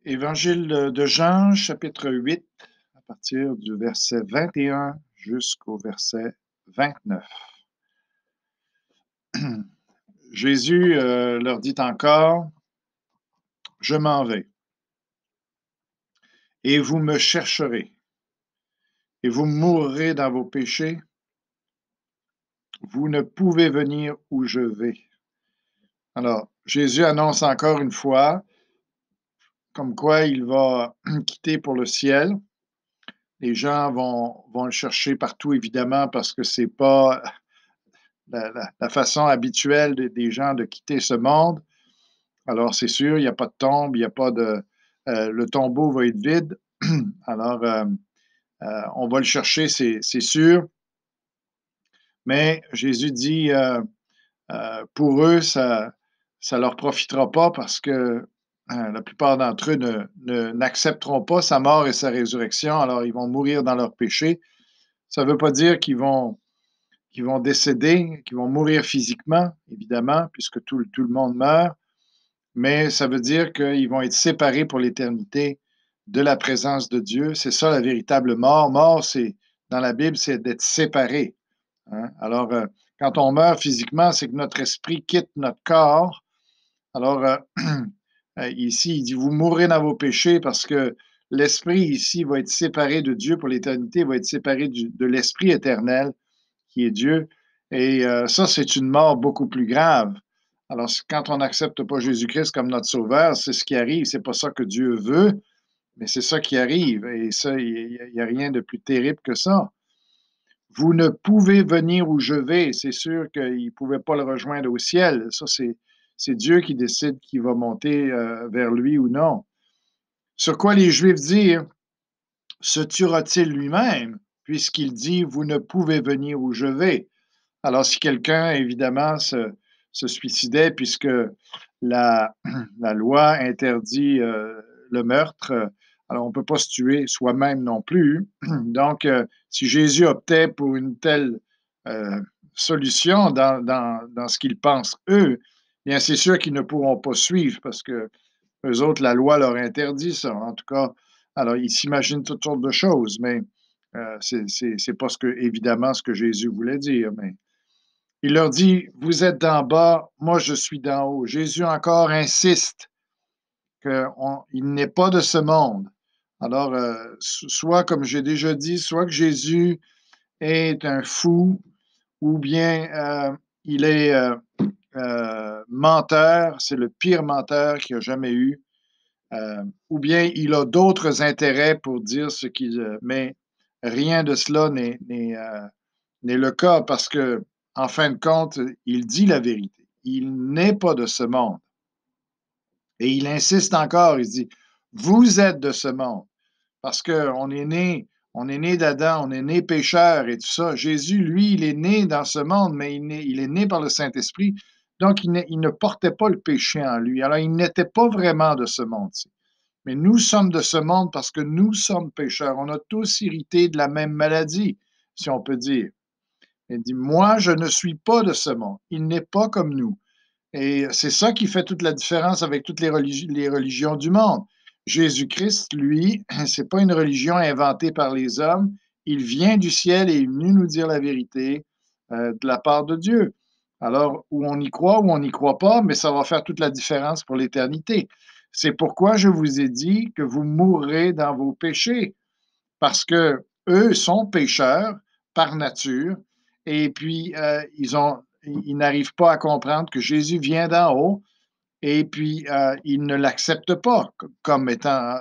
Évangile de Jean, chapitre 8, à partir du verset 21 jusqu'au verset 29. Jésus leur dit encore, « Je m'en vais, et vous me chercherez, et vous mourrez dans vos péchés. Vous ne pouvez venir où je vais. » Alors, Jésus annonce encore une fois, comme quoi il va quitter pour le ciel. Les gens vont le chercher partout, évidemment, parce que c'est pas la façon habituelle des gens de quitter ce monde. Alors, c'est sûr, il n'y a pas de tombe, il n'y a pas de... le tombeau va être vide. Alors, on va le chercher, c'est sûr. Mais Jésus dit, pour eux, ça ne leur profitera pas parce que la plupart d'entre eux n'accepteront pas sa mort et sa résurrection. Alors, ils vont mourir dans leur péché. Ça ne veut pas dire qu'ils vont décéder, qu'ils vont mourir physiquement, évidemment, puisque tout le monde meurt, mais ça veut dire qu'ils vont être séparés pour l'éternité de la présence de Dieu. C'est ça la véritable mort. Mort, c'est dans la Bible, c'est d'être séparé. Hein? Alors, quand on meurt physiquement, c'est que notre esprit quitte notre corps. Alors, ici, il dit, vous mourrez dans vos péchés parce que l'esprit ici va être séparé de Dieu pour l'éternité, va être séparé de l'esprit éternel qui est Dieu. Et ça, c'est une mort beaucoup plus grave. Alors, quand on n'accepte pas Jésus-Christ comme notre sauveur, c'est ce qui arrive. C'est pas ça que Dieu veut, mais c'est ça qui arrive. Et ça, il n'y a rien de plus terrible que ça. Vous ne pouvez venir où je vais. C'est sûr qu'il ne pouvait pas le rejoindre au ciel. Ça, c'est Dieu qui décide qui va monter vers lui ou non. Sur quoi les Juifs dirent, se tuera-t-il lui-même, puisqu'il dit, vous ne pouvez venir où je vais. Alors, si quelqu'un, évidemment, se suicidait, puisque la, la loi interdit le meurtre, alors on ne peut pas se tuer soi-même non plus. Donc, si Jésus optait pour une telle solution dans ce qu'ils pensent eux, bien c'est sûr qu'ils ne pourront pas suivre parce que eux autres, la loi leur interdit ça. En tout cas, alors ils s'imaginent toutes sortes de choses, mais c'est pas évidemment ce que Jésus voulait dire. Mais il leur dit, vous êtes d'en bas, moi je suis d'en haut. Jésus encore insiste qu'il n'est pas de ce monde. Alors, soit, comme j'ai déjà dit, soit que Jésus est un fou, ou bien il est menteur, c'est le pire menteur qu'il y a jamais eu, ou bien il a d'autres intérêts pour dire ce qu'il... mais rien de cela n'est le cas parce que, en fin de compte, il dit la vérité. Il n'est pas de ce monde. Et il insiste encore, il dit, vous êtes de ce monde. Parce qu'on on est né d'Adam, on est né pécheur et tout ça. Jésus, lui, il est né dans ce monde, mais il est né par le Saint-Esprit. Donc, il ne portait pas le péché en lui. Alors, il n'était pas vraiment de ce monde-ci. Mais nous sommes de ce monde parce que nous sommes pécheurs. On a tous hérité de la même maladie, si on peut dire. Il dit, moi, je ne suis pas de ce monde. Il n'est pas comme nous. Et c'est ça qui fait toute la différence avec toutes les religions du monde. Jésus-Christ, lui, c'est pas une religion inventée par les hommes. Il vient du ciel et est venu nous dire la vérité de la part de Dieu. Alors, où on y croit ou on n'y croit pas, mais ça va faire toute la différence pour l'éternité. C'est pourquoi je vous ai dit que vous mourrez dans vos péchés, parce que eux sont pécheurs par nature, et puis ils n'arrivent pas à comprendre que Jésus vient d'en haut, et puis ils ne l'acceptent pas comme étant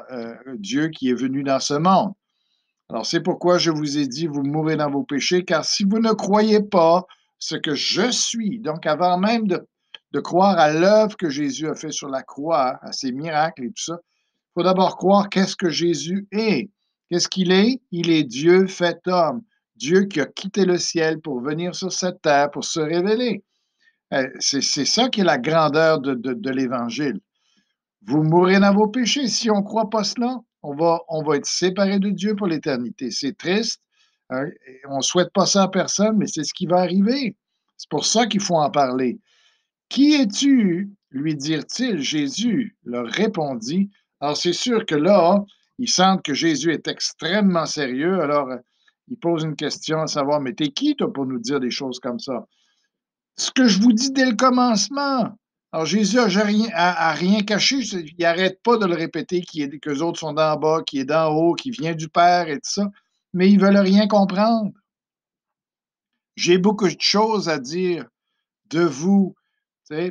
Dieu qui est venu dans ce monde. Alors c'est pourquoi je vous ai dit, vous mourrez dans vos péchés, car si vous ne croyez pas ce que je suis, donc avant même de croire à l'œuvre que Jésus a fait sur la croix, à ses miracles et tout ça, il faut d'abord croire qu'est-ce que Jésus est. Qu'est-ce qu'il est? Il est Dieu fait homme. Dieu qui a quitté le ciel pour venir sur cette terre, pour se révéler. C'est ça qui est la grandeur de l'Évangile. Vous mourrez dans vos péchés. Si on ne croit pas cela, on va être séparé de Dieu pour l'éternité. C'est triste. Hein? On ne souhaite pas ça à personne, mais c'est ce qui va arriver. C'est pour ça qu'il faut en parler. Qui es-tu? Lui dirent-ils. Jésus leur répondit, Alors, c'est sûr que là, ils sentent que Jésus est extrêmement sérieux. Alors, ils posent une question à savoir, mais t'es qui, toi, pour nous dire des choses comme ça? Ce que je vous dis dès le commencement. Alors, Jésus a rien caché. Il n'arrête pas de le répéter, que les autres sont d'en bas, qui est d'en haut, qui vient du Père et tout ça. Mais ils ne veulent rien comprendre. J'ai beaucoup de choses à dire de vous,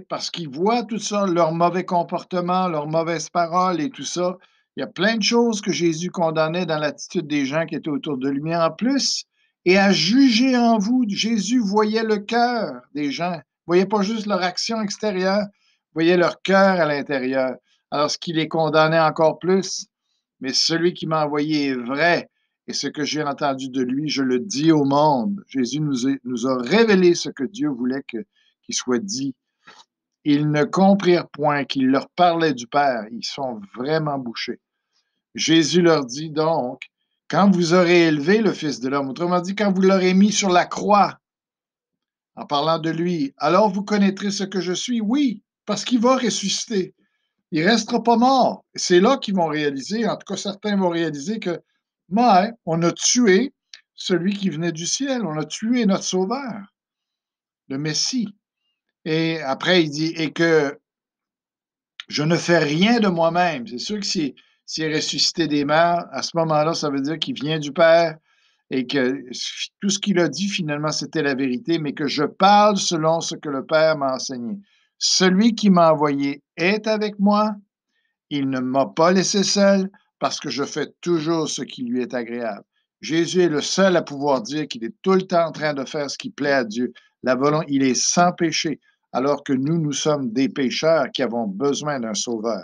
parce qu'ils voient tout ça, leur mauvais comportement, leurs mauvaises paroles et tout ça. Il y a plein de choses que Jésus condamnait dans l'attitude des gens qui étaient autour de lui. En plus, et à juger en vous, Jésus voyait le cœur des gens. Il voyait pas juste leur action extérieure, il voyait leur cœur à l'intérieur. Alors, ce qui les condamnait encore plus. Mais celui qui m'a envoyé est vrai. Et ce que j'ai entendu de lui, je le dis au monde. Jésus nous a révélé ce que Dieu voulait qu'il soit dit. Ils ne comprirent point qu'il leur parlait du Père. Ils sont vraiment bouchés. Jésus leur dit donc, quand vous aurez élevé le Fils de l'homme, autrement dit, quand vous l'aurez mis sur la croix, en parlant de lui, alors vous connaîtrez ce que je suis. Oui, parce qu'il va ressusciter. Il ne restera pas mort. C'est là qu'ils vont réaliser, en tout cas certains vont réaliser que, ouais, on a tué celui qui venait du ciel, on a tué notre Sauveur, le Messie. Et après, il dit, et que je ne fais rien de moi-même. C'est sûr que s'il est ressuscité des morts, à ce moment-là, ça veut dire qu'il vient du Père et que tout ce qu'il a dit, finalement, c'était la vérité, mais que je parle selon ce que le Père m'a enseigné. Celui qui m'a envoyé est avec moi. Il ne m'a pas laissé seul parce que je fais toujours ce qui lui est agréable. Jésus est le seul à pouvoir dire qu'il est tout le temps en train de faire ce qui plaît à Dieu. Il est sans péché, alors que nous sommes des pécheurs qui avons besoin d'un sauveur.